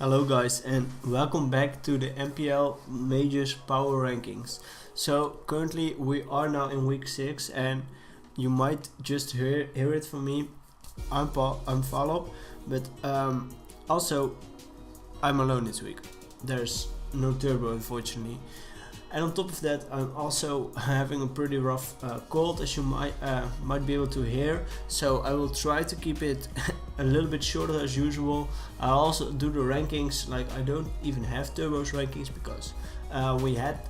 Hello guys and welcome back to the NPL Majors Power Rankings. So currently we are now in week 6 and you might just hear it from me. I'm Phalop, but also I'm alone this week. There's no Turbo unfortunately. And on top of that, I'm also having a pretty rough cold, as you might be able to hear. So I will try to keep it a little bit shorter as usual. I'll also do the rankings, like I don't even have Turbo's rankings because we had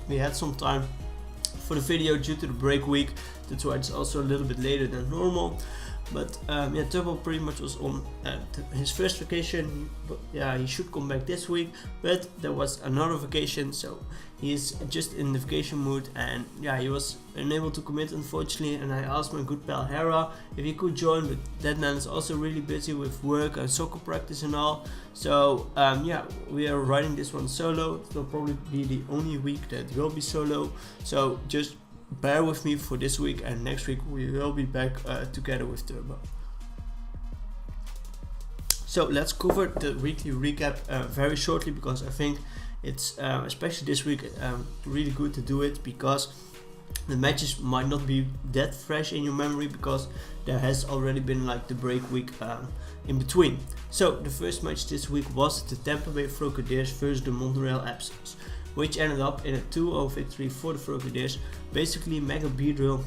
we had some time for the video due to the break week. That's why it's also a little bit later than normal. But yeah, Turbo pretty much was on his first vacation. Yeah, he should come back this week, but there was another vacation, so he's just in the vacation mood. And yeah, he was unable to commit unfortunately. And I asked my good pal Hera if he could join, but that man is also really busy with work and soccer practice and all. So yeah, we are riding this one solo. It will probably be the only week that will be solo. So just bear with me for this week, and next week we will be back together with Turbo. So let's cover the weekly recap very shortly, because I think it's especially this week really good to do it, because the matches might not be that fresh in your memory because there has already been like the break week in between. So the first match this week was the Tampa Bay Frocadiers versus the Montreal Absons, which ended up in a 2-0 victory for the Frocadiers. Basically, Mega Beedrill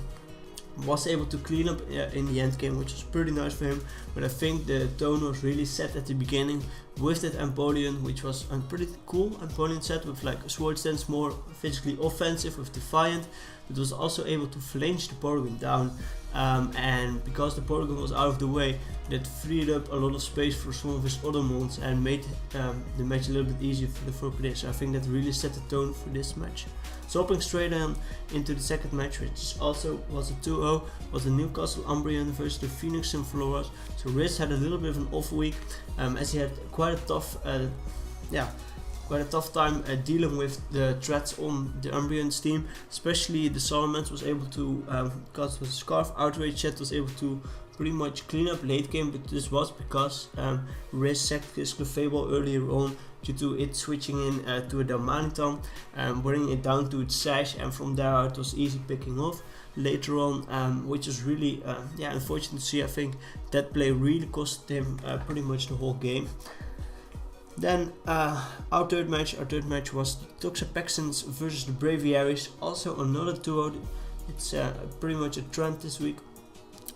was able to clean up in the end game, which was pretty nice for him. But I think the tone was really set at the beginning with that Empoleon, which was a pretty cool Empoleon set with like a Sword Stance, more physically offensive with Defiant. It was also able to flinch the Porygon down, and because the Porygon was out of the way, that freed up a lot of space for some of his other mons and made the match a little bit easier for the Frocadiers. So I think that really set the tone for this match. So hopping straight on into the second match, which also was a 2-0, was the Newcastle Umbreon versus the Phoenix Symphoras. So Riz had a little bit of an off week, as he had quite a tough time dealing with the threats on the Umbreon's team. Especially the Salamence was able to, because with Scarf Outrage set, was able to pretty much clean up late game, but this was because Riz sacked his Clefable earlier on due to it switching in to a Darmanitan and bringing it down to its sash, and from there it was easy picking off later on, which is really unfortunate to see. I think that play really cost him pretty much the whole game. Then our third match was Toxapexians versus the Braviaries, also another 2-0. It's pretty much a trend this week.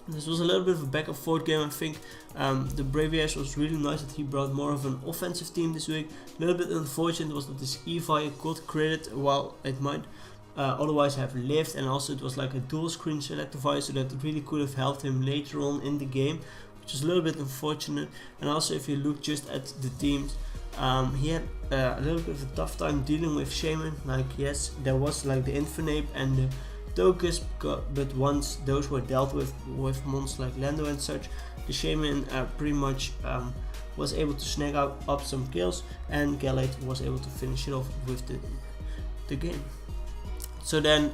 This was a little bit of a back and forth game. I think the Braviaries was really nice that he brought more of an offensive team this week. A little bit unfortunate was that this Evi got credit while it might otherwise have lived, and also it was like a dual screen Selectivire, so that it really could have helped him later on in the game, which is a little bit unfortunate. And also if you look just at the teams, he had a little bit of a tough time dealing with Shaman. Like, yes, there was like the Infernape and the Tokus, but once those were dealt with monsters like Lando and such, the Shaman pretty much was able to snag up some kills, and Gallade was able to finish it off with the game. So then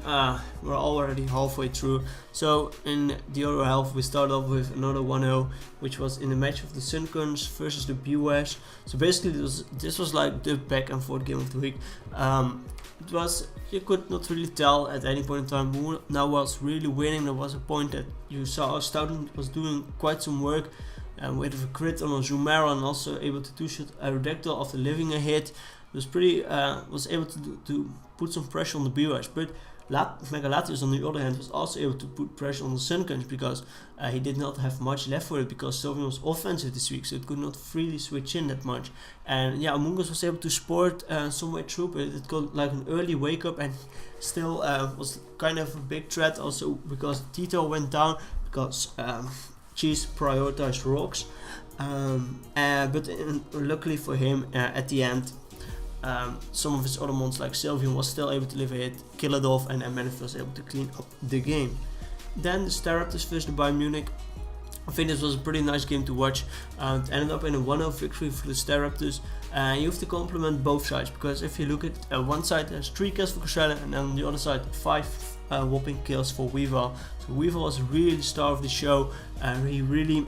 we're already halfway through. So in the other half we start off with another 1-0, which was in the match of the Sunkers versus the Bewares. So basically this was like the back and forth game of the week. It was, you could not really tell at any point in time who now was really winning. There was a point that you saw Stouten was doing quite some work with a crit on a Zumara, and also able to two-shot Aerodactyl after living a hit. Was able to put some pressure on the Bewares, but Mega Latios on the other hand was also able to put pressure on the Sunkers, because he did not have much left for it, because Sylveon was offensive this week, so it could not freely switch in that much. And yeah, Amoonguss was able to sport some way through, but it got like an early wake up and still was kind of a big threat, also because Tito went down, because Cheese prioritized rocks, but luckily for him at the end, some of his other mons like Sylveon was still able to live a hit, kill it off, and Manaphy was able to clean up the game. Then the Staraptors versus the Bayern Munich. I think this was a pretty nice game to watch. It ended up in a 1-0 victory for the Staraptors. You have to compliment both sides, because if you look at one side, there's 3 kills for Crescella, and on the other side 5 whopping kills for Weavile. So Weavile was really the star of the show. He really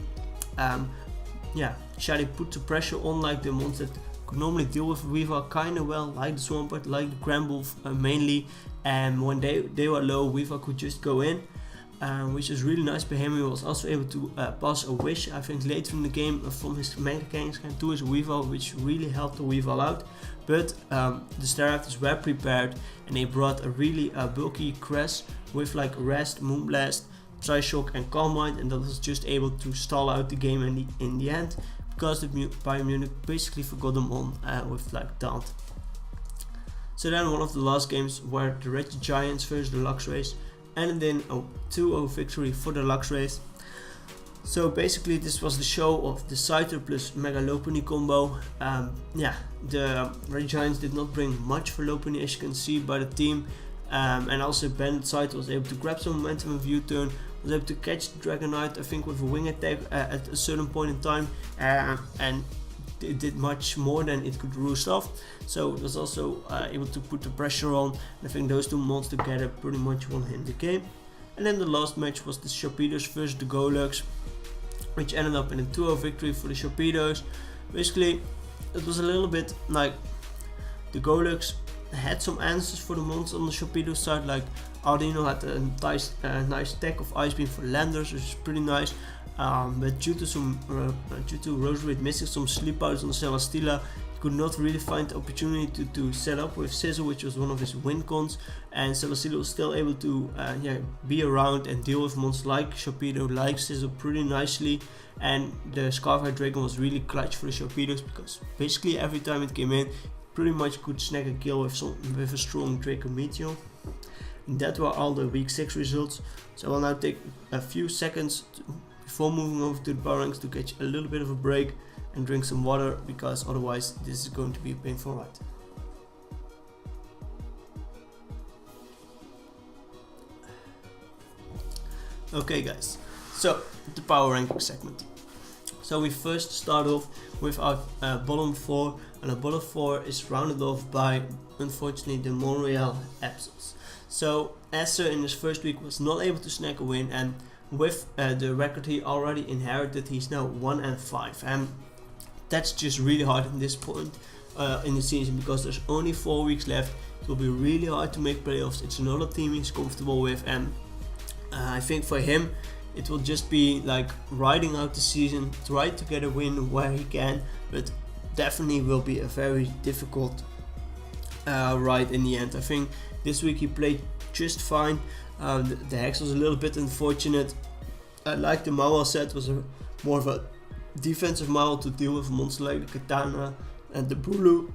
Shadi put the pressure on like the ones that could normally deal with Weaver kind of well, like the Swampert, like the Gramble mainly, and when they were low, Weaver could just go in, which is really nice by him. He was also able to pass a wish, I think, later in the game from his mechanics to his Weaver, which really helped the Weaver out. But the Staraptors were prepared, and they brought a really bulky Crest with like Rest, Moonblast, Trishock and Calm Mind, and that was just able to stall out the game in the end, because the Bayern Munich basically forgot them on with like Taunt. So then one of the last games were the Red Giants versus the Lux Race, and then a 2-0 victory for the Lux Race. So basically this was the show of the Scyther plus Mega Lopunny combo. The Red Giants did not bring much for Lopunny, as you can see by the team, and also Bandit Scyther was able to grab some momentum in U-turn, was able to catch the Dragonite, I think, with a wing attack at a certain point in time, and it did much more than it could roost off. So it was also able to put the pressure on, and I think those two mons together pretty much won him the game. And then the last match was the Sharpedos versus the Golux, which ended up in a 2-0 victory for the Sharpedos. Basically, it was a little bit like the Golux had some answers for the mons on the Sharpedo side, like Ardino had a nice tech of Ice Beam for Landers, which is pretty nice, but due to Roserade missing some sleep outs on Celesteela, he could not really find the opportunity to set up with Sizzle, which was one of his win cons, and Celesteela was still able to be around and deal with mons like Sharpedo, like Sizzle pretty nicely, and the Scarfire Dragon was really clutch for the Sharpedos, because basically every time it came in, pretty much could snag a kill with a strong Draco Meteor. And that were all the week 6 results. So I'll now take a few seconds before moving over to the power ranks to catch a little bit of a break and drink some water, because otherwise this is going to be a painful ride. Okay guys, so the power ranking segment. So we first start off with our bottom 4, and our bottom 4 is rounded off by, unfortunately, the Montreal Absols. So Esther in his first week was not able to snag a win, and with the record he already inherited, he's now 1-5, and that's just really hard at this point in the season, because there's only 4 weeks left. It will be really hard to make playoffs. It's another team he's comfortable with, and I think for him it will just be like riding out the season, try to get a win where he can, but definitely will be a very difficult ride in the end. I think this week he played just fine. The Hex was a little bit unfortunate. I like the Mawile set, was more of a defensive Mawile to deal with monsters like the Katana and the Bulu.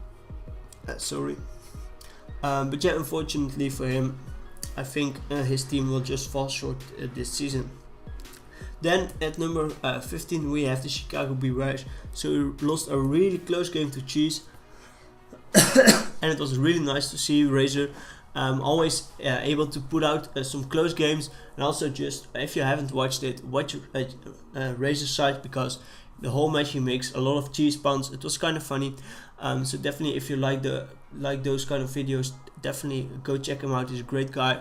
But yeah, unfortunately for him, I think his team will just fall short this season. Then at number 15 we have the Chicago Bears. So he lost a really close game to Cheese, and it was really nice to see Razor always able to put out some close games. And also, just if you haven't watched it, watch Razor's side, because the whole match he makes a lot of cheese puns. It was kind of funny. So definitely, if you like those kind of videos, definitely go check him out. He's a great guy.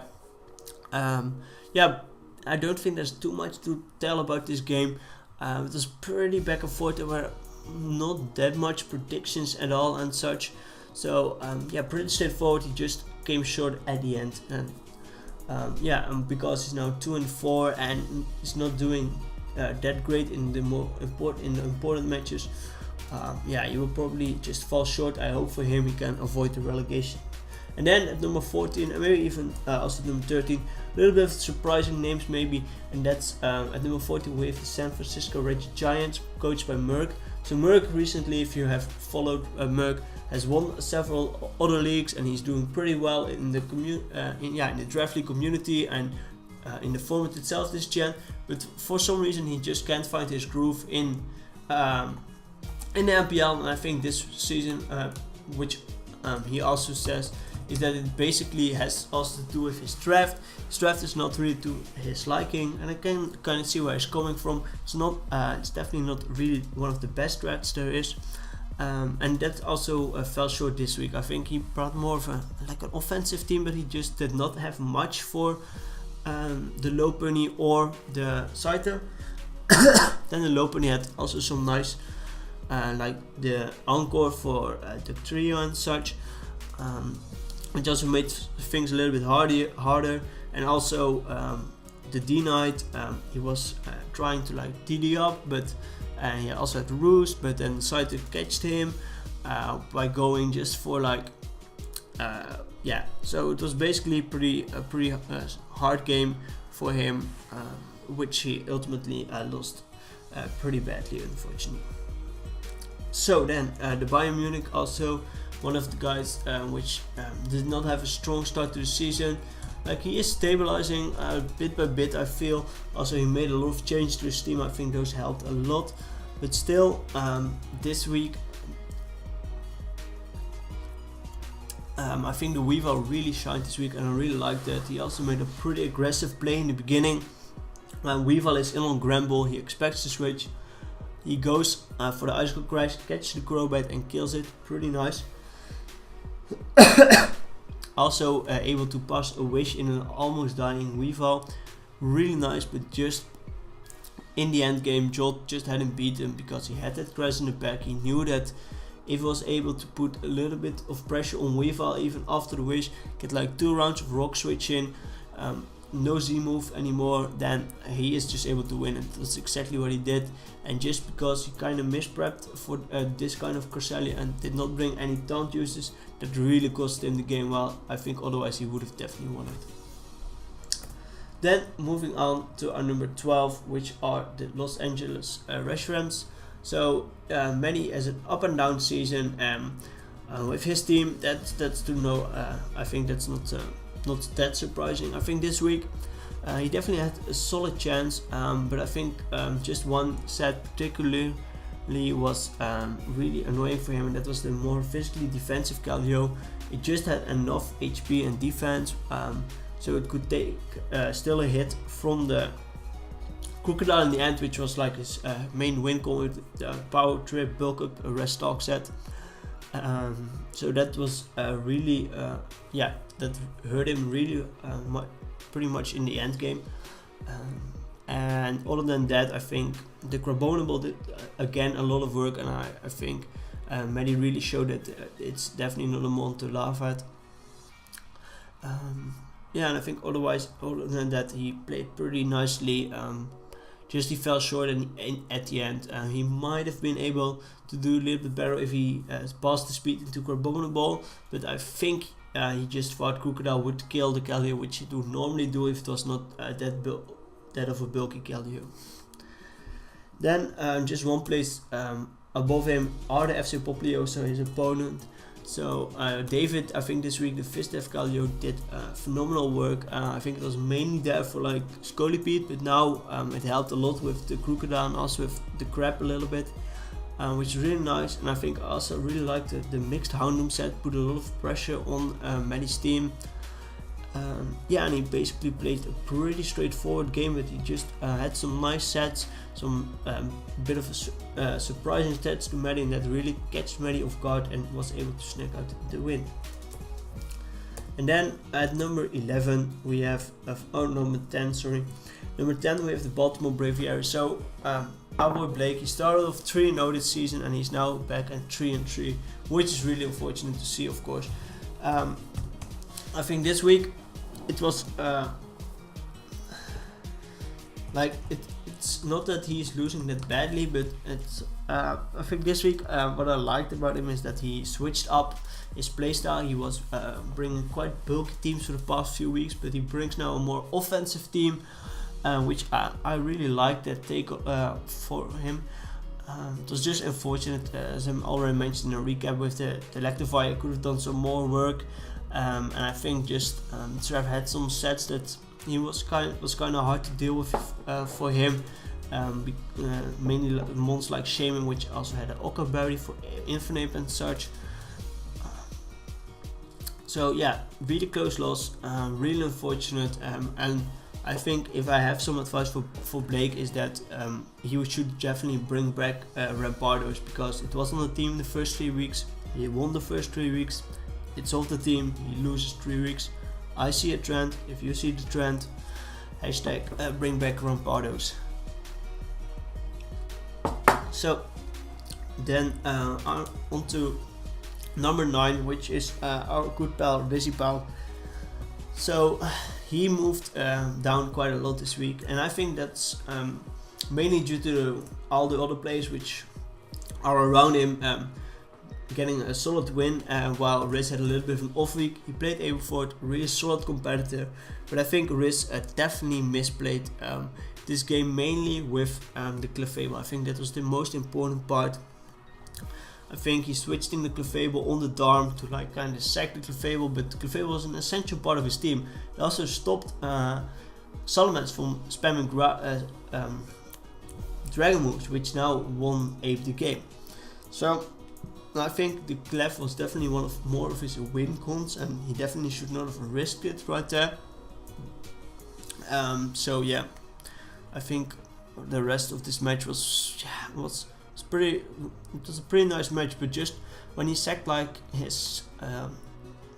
I don't think there's too much to tell about this game. It was pretty back and forth. There were not that much predictions at all and such. So pretty straightforward. He just came short at the end, and because he's now 2-4 and he's not doing that great in the important matches, he will probably just fall short. I hope for him he can avoid the relegation. And then at number 14, and maybe even also number 13, a little bit of surprising names maybe, and that's at number 14 we have the San Francisco Red Giants, coached by Merck. So Merck recently, if you have followed Merck, has won several other leagues, and he's doing pretty well in the in the draft league community and in the format itself this gen. But for some reason he just can't find his groove in the NPL, and I think this season, which he also says, is that it basically has also to do with his draft. His draft is not really to his liking, and I can kind of see where he's coming from. It's definitely not really one of the best drafts there is, and that also fell short this week. I think he brought more of an offensive team, but he just did not have much for the Lopunny or the Scyther. Then in Lopen he had also some nice like the encore for the trio and such, which also made things a little bit harder. And also the D-Knight, he was trying to like TD up, but he also had roost, but then decided to catch him by going just for like yeah. So it was basically a pretty hard game for him, which he ultimately lost pretty badly, unfortunately. So then the Bayern Munich, also one of the guys which did not have a strong start to the season. Like he is stabilizing bit by bit, I feel. Also he made a lot of changes to his team, I think those helped a lot. But still, this week I think the Weaver really shined this week, and I really liked that. He also made a pretty aggressive play in the beginning. When Weaver is in on Gramble, he expects to switch. He goes for the icicle crash, catches the Crobat and kills it. Pretty nice. Also able to pass a wish in an almost dying Weavile. Really nice, but just in the end game, Jolt just hadn't beat him because he had that crash in the back. He knew that if he was able to put a little bit of pressure on Weavile even after the wish, get like 2 rounds of rock switch in, no Z move anymore, then he is just able to win, and that's exactly what he did. And just because he kind of misprepped for this kind of Cresselia and did not bring any taunt uses, that really cost him the game. Well, I think otherwise he would have definitely won it. Then moving on to our number 12, which are the Los Angeles Reshrams. So Manny has an up and down season, with his team. That's to know. I think that's not that surprising. I think this week he definitely had a solid chance, but I think just one set particularly was really annoying for him, and that was the more physically defensive Galio. It just had enough HP and defense, so it could take still a hit from the Crocodile in the end, which was like his main win con with the power trip, bulk up, rest talk set. So that was really yeah, that hurt him really pretty much in the end game. And other than that, I think the Carbonable did again a lot of work, and I think Maddie really showed that it's definitely not a mon to laugh at. Yeah, and I think otherwise, other than that, he played pretty nicely. Just he fell short at the end. He might have been able to do a little bit better if he passed the speed into Carbonable, but I think he just thought Crocodile would kill the Galio, which he would normally do if it was not that of a bulky Galio. Then just one place above him are the FC Poplio, so his opponent. So David, I think this week the Fistef Galio did phenomenal work. I think it was mainly there for like Scolipede, but now it helped a lot with the Crocodile and also with the Crab a little bit, which is really nice. And I think I also really liked the mixed Houndoom set, put a lot of pressure on Maddie's team. Yeah, and he basically played a pretty straightforward game, but he just had some nice sets, some bit of a surprising sets to Maddie, and that really catch Maddie off guard and was able to snag out the win. And then at number 11 we have, number 10, sorry. Number 10 we have the Baltimore Braviary. So our boy Blake, he started off 3-0 this season, and he's now back at 3-3, which is really unfortunate to see, of course. I think this week it was like it's not that he's losing that badly, but it's I think this week what I liked about him is that he switched up his playstyle. He was bringing quite bulky teams for the past few weeks, but he brings now a more offensive team, which I really like that take for him. It was just unfortunate, as I already mentioned in a recap with the Electivire. I could have done some more work. And I think just Trev had some sets that he was kind of hard to deal with for him. Mainly mons like Shaman, which also had an Oka Berry for Infinite and such. So yeah, really close loss, really unfortunate. And I think if I have some advice for Blake is that he should definitely bring back Rampardos, because it was on the team the first 3 weeks. He won the first 3 weeks. It's off the team, he loses 3 weeks. I see a trend. If you see the trend, hashtag bring back Rampardos. So then on to number 9, which is our good pal Busy Pal. So he moved down quite a lot this week, and I think that's mainly due to all the other players which are around him getting a solid win, while Riz had a little bit of an off week. He played Aberford, really solid competitor, but I think Riz definitely misplayed this game, mainly with the Clefable. I think that was the most important part. I think he switched in the Clefable on the Darm to like kind of sack the Clefable, but the Clefable was an essential part of his team. He also stopped Salamence from spamming Dragon moves, which now won Ape the game. So I think the Clef was definitely one of more of his win cons, and he definitely should not have risked it right there. So yeah, I think the rest of this match was a pretty nice match, but just when he sacked like his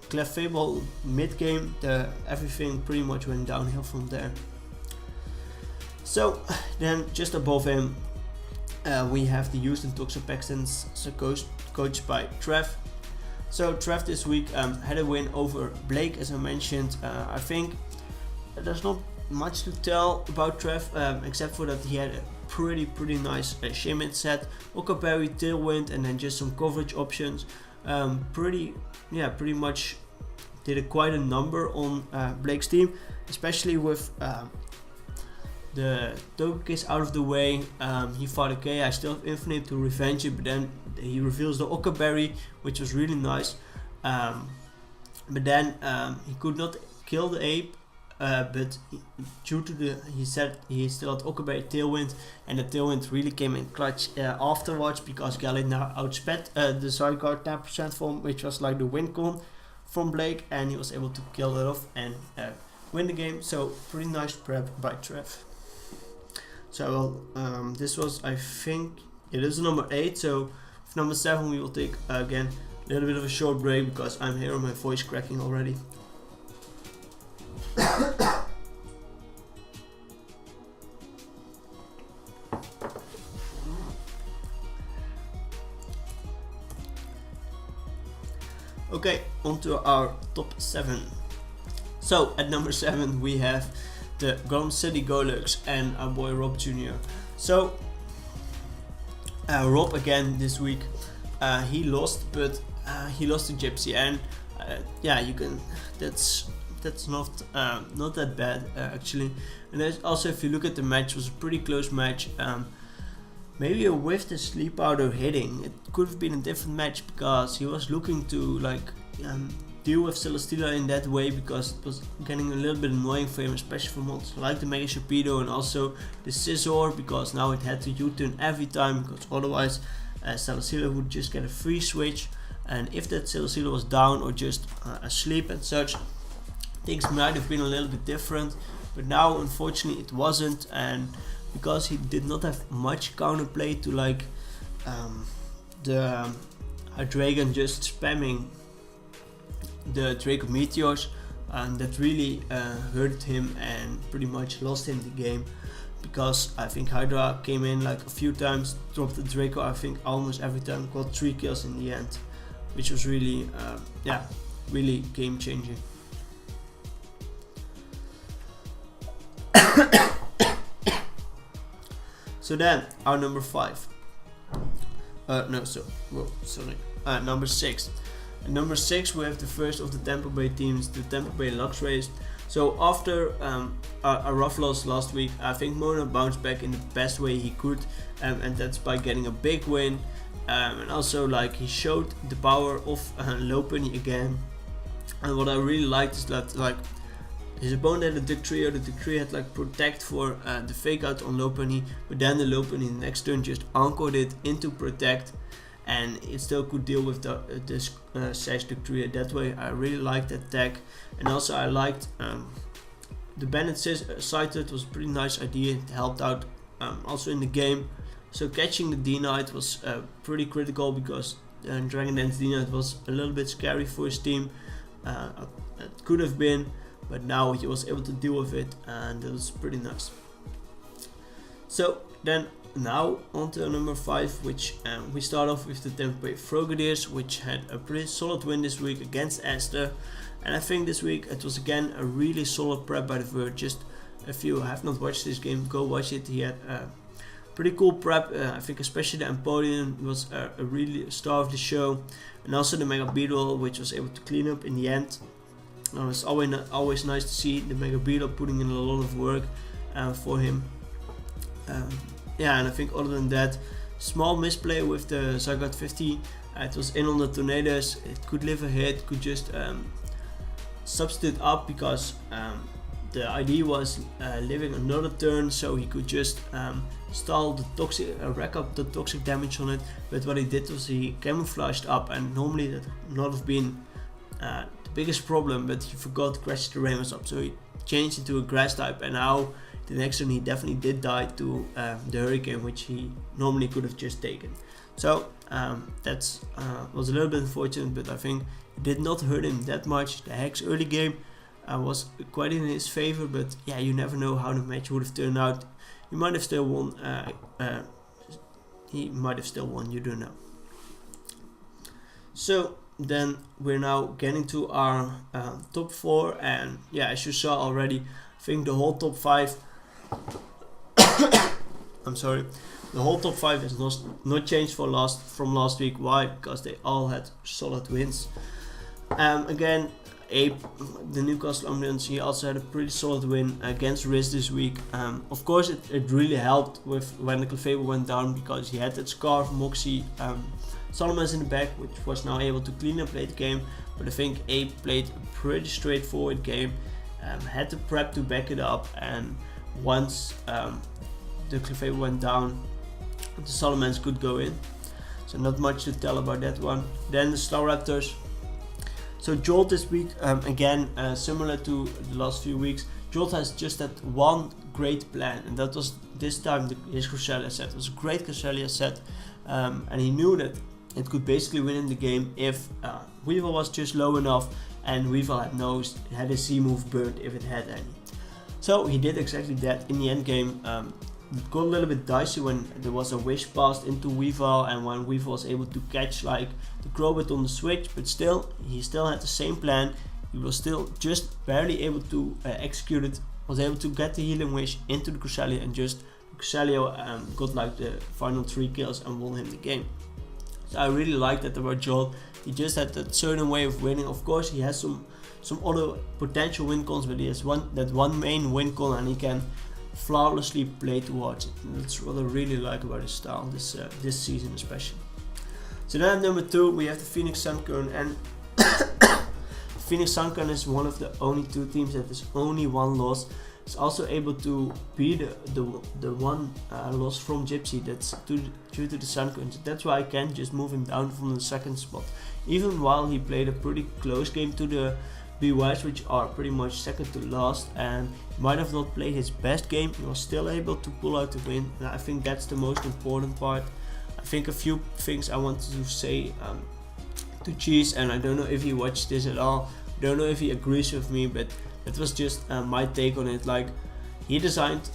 Clefable mid game, everything pretty much went downhill from there. So then just above him we have the Houston Toxapaxtons, so coached by Trev. So Trev this week had a win over Blake, as I mentioned. I think there's not much to tell about Trev, except for that he had a pretty nice Shaman set, Okaberry, Tailwind, and then just some coverage options. Pretty much did quite a number on Blake's team, especially with the Togekiss out of the way. He fought a K. I still have Infinite to revenge it, but then he reveals the Okaberry, which was really nice. But then he could not kill the ape, but due to he said he still had Okaberry Tailwind, and the Tailwind really came in clutch afterwards, because Gallade now outsped the Zygarde 10% form, which was like the win con from Blake, and he was able to kill it off and win the game. So pretty nice prep by Trev. So this was, I think it is number 8. So for number 7 we will take again a little bit of a short break, because I'm hearing my voice cracking already. Okay, on to our top 7. So at number 7 we have the Grom City Golux and our boy Rob Jr. So Rob again this week, he lost, but he lost to Gypsy, and yeah, you can. That's not that bad actually. And there's also, if you look at the match, it was a pretty close match. Maybe with the sleep powder hitting, it could have been a different match, because he was looking to like deal with Celesteela in that way, because it was getting a little bit annoying for him, especially for monsters like the Mega Sharpedo and also the Scizor, because now it had to U-turn every time, because otherwise Celesteela would just get a free switch, and if that Celesteela was down or just asleep and such, things might have been a little bit different. But now unfortunately it wasn't, and because he did not have much counterplay to like the Hydreigon just spamming the Draco Meteors, and that really hurt him and pretty much lost him the game, because I think Hydra came in like a few times, dropped the Draco, I think almost every time, got 3 kills in the end, which was really really game changing. So then our number 5, number 6. At number 6 we have the first of the Tampa Bay teams, the Tampa Bay Lux Race. So after a rough loss last week, I think Mona bounced back in the best way he could, and that's by getting a big win, and also like he showed the power of Lopunny again. And what I really liked is that like his opponent had a Dugtrio, the Dugtrio had like Protect for the fake out on Lopunny, but then the Lopunny next turn just anchored it into Protect, and it still could deal with this Sash Dugtrio that way. I really liked that tech, and also I liked the Bandit Sighted was a pretty nice idea. It helped out also in the game. So catching the D-Knight was pretty critical, because Dragon Dance D-Knight was a little bit scary for his team. It could have been, but now he was able to deal with it, and it was pretty nice. So then now on to number 5, which we start off with the Tampa Bay Frogadiers, which had a pretty solid win this week against Astor. And I think this week it was again a really solid prep by the Vert. Just if you have not watched this game, go watch it. He had a pretty cool prep. I think especially the Empoleon was a really star of the show. And also the Mega Beetle, which was able to clean up in the end. It's always nice to see the Mega Beetle putting in a lot of work for him. Yeah, and I think other than that, small misplay with the Zygarde 50. It was in on the Tornadoes. It could live a hit, could just substitute up because the idea was living another turn, so he could just stall the toxic, rack up the toxic damage on it. But what he did was he camouflaged up, and normally that would not have been the biggest problem, but he forgot to crash the Rainbows up, so he changed it to a grass type, and now the next turn he definitely did die to the Hurricane, which he normally could have just taken. So that was a little bit unfortunate, but I think it did not hurt him that much. The Hex early game was quite in his favor, but yeah, you never know how the match would have turned out. He might have still won. You don't know. So then we're now getting to our top 4, and yeah, as you saw already, I think the whole top 5 I'm sorry, the whole top 5 has not changed from last week. Why? Because they all had solid wins. Again, Ape, the Newcastle Ambulance, he also had a pretty solid win against Riz this week. Of course, it really helped with when the Clefable went down, because he had that Scarf, Moxie, Solomon's in the back, which was now able to clean up late game. But I think Ape played a pretty straightforward game, had the prep to back it up, and once the Clefable went down, the Solomons could go in. So not much to tell about that one. Then the Star Raptors. So Jolt this week, again, similar to the last few weeks, Jolt has just that one great plan, and that was this time his Cresselia set. It was a great Cresselia set, and he knew that it could basically win in the game if Weevil was just low enough, and Weevil had his Z move burned if it had any. So he did exactly that in the end game. It got a little bit dicey when there was a wish passed into Weevil, and when Weevil was able to catch like the Crowbit on the switch, but still, he still had the same plan. He was still just barely able to execute it, was able to get the healing wish into the Cresselia, and just Cresselia got like the final 3 kills and won him the game. So I really like that about Joel. He just had that certain way of winning. Of course, he has some other potential win cons, but he has one main win con, and he can flawlessly play towards it. And that's what I really like about his style this season especially. So then at number 2 we have the Phoenix Sunkern, and Phoenix Sunkern is one of the only 2 teams that has only 1 loss. It's also able to beat the one loss from Gypsy. That's due to the Sunkern. So that's why I can just move him down from the 2nd spot, even while he played a pretty close game to the BYs, which are pretty much 2nd to last, and might have not played his best game. He was still able to pull out the win, and I think that's the most important part. I think a few things I wanted to say to Cheese, and I don't know if he watched this at all, I don't know if he agrees with me, but that was just my take on it. Like, he designed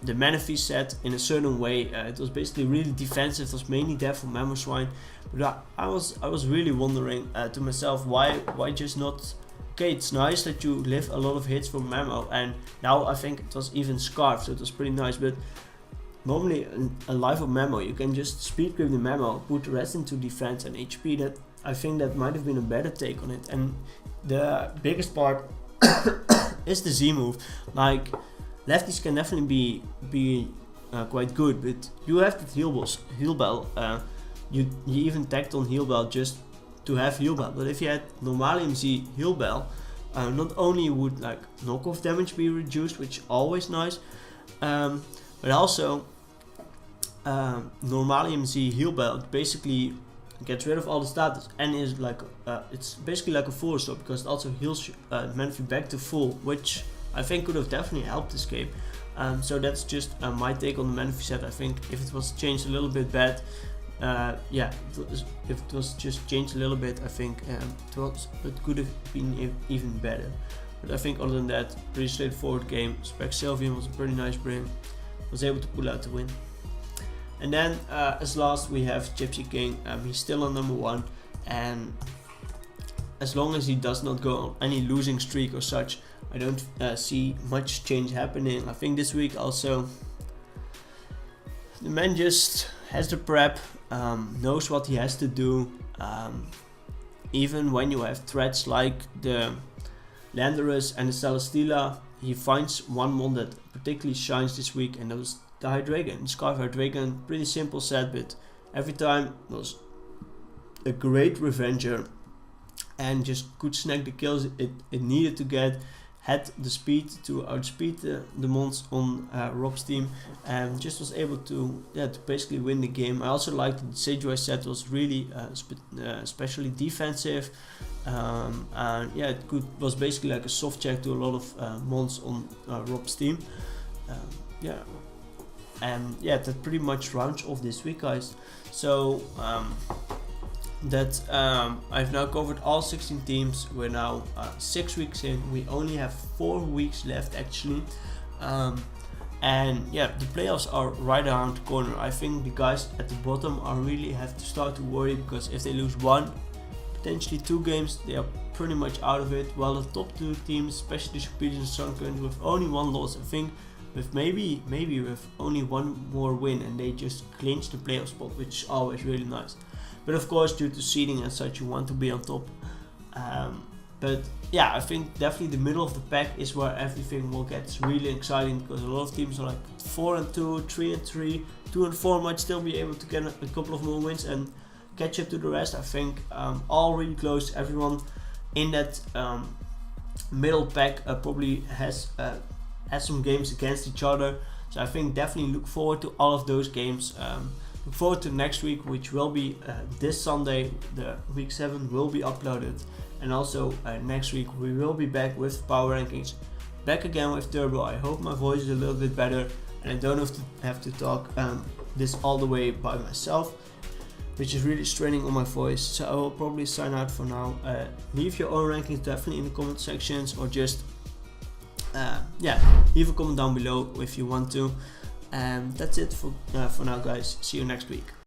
the Manaphy set in a certain way. It was basically really defensive. It was mainly there for Mamoswine. But I was really wondering to myself, why just not? Okay, it's nice that you live a lot of hits from Mamo, and now I think it was even Scarf, so it was pretty nice. But normally a life of Mamo, you can just speed grip the Mamo, put the rest into defense and HP. That I think that might have been a better take on it. And the biggest part is the Z move. Like, lefties can definitely be quite good, but you have the heal bell. You even tagged on heal bell just to have heal bell. But if you had Normalium Z heal bell, not only would like knockoff damage be reduced, which is always nice, but also Normalium Z heal bell basically gets rid of all the status and is like it's basically like a full stop, because it also heals Manaphy back to full, which I think could have definitely helped this game. So that's just my take on the Manaphy set. I think if it was changed a little bit bad, if it was just changed a little bit, I think it could have been even better. But I think other than that, pretty straightforward game. Spec Sylvian was a pretty nice bring. was able to pull out the win. And then as last we have Gypsy King. He's still on number 1, and as long as he does not go on any losing streak or such, I don't see much change happening. I think this week also the man just has the prep, knows what he has to do. Even when you have threats like the Landorus and the Celesteela, he finds one mon that particularly shines this week, and that was the Hydreigon. The Scarf Hydreigon, pretty simple set, but every time was a great revenger and just could snag the kills it needed to get. Had the speed to outspeed the mons on Rob's team, and just was able to basically win the game. I also liked that the Sejuani set was really especially defensive, and yeah, it was basically like a soft check to a lot of mons on Rob's team. That pretty much rounds off this week, guys. So I've now covered all 16 teams. We're now 6 weeks in. We only have 4 weeks left actually, and yeah, the playoffs are right around the corner. I think the guys at the bottom are really have to start to worry, because if they lose 1, potentially 2 games, they are pretty much out of it. While the top 2 teams, especially the Superiors and Sunkern, with only 1 loss, I think with maybe with only 1 more win, and they just clinch the playoff spot, which is always really nice. But of course, due to seeding and such, you want to be on top. But yeah, I think definitely the middle of the pack is where everything will get really exciting, because a lot of teams are like 4-2, 3-3, 2-4 might still be able to get a couple of more wins and catch up to the rest. I think all really close. Everyone in that middle pack probably has some games against each other. So I think definitely look forward to all of those games. Look forward to next week, which will be this Sunday. The week 7 will be uploaded, and also next week we will be back with power rankings, back again with Turbo. I hope my voice is a little bit better, and I don't have to talk this all the way by myself, which is really straining on my voice. So I will probably sign out for now. Leave your own rankings definitely in the comment sections, or just leave a comment down below if you want to. And that's it for now, guys. See you next week.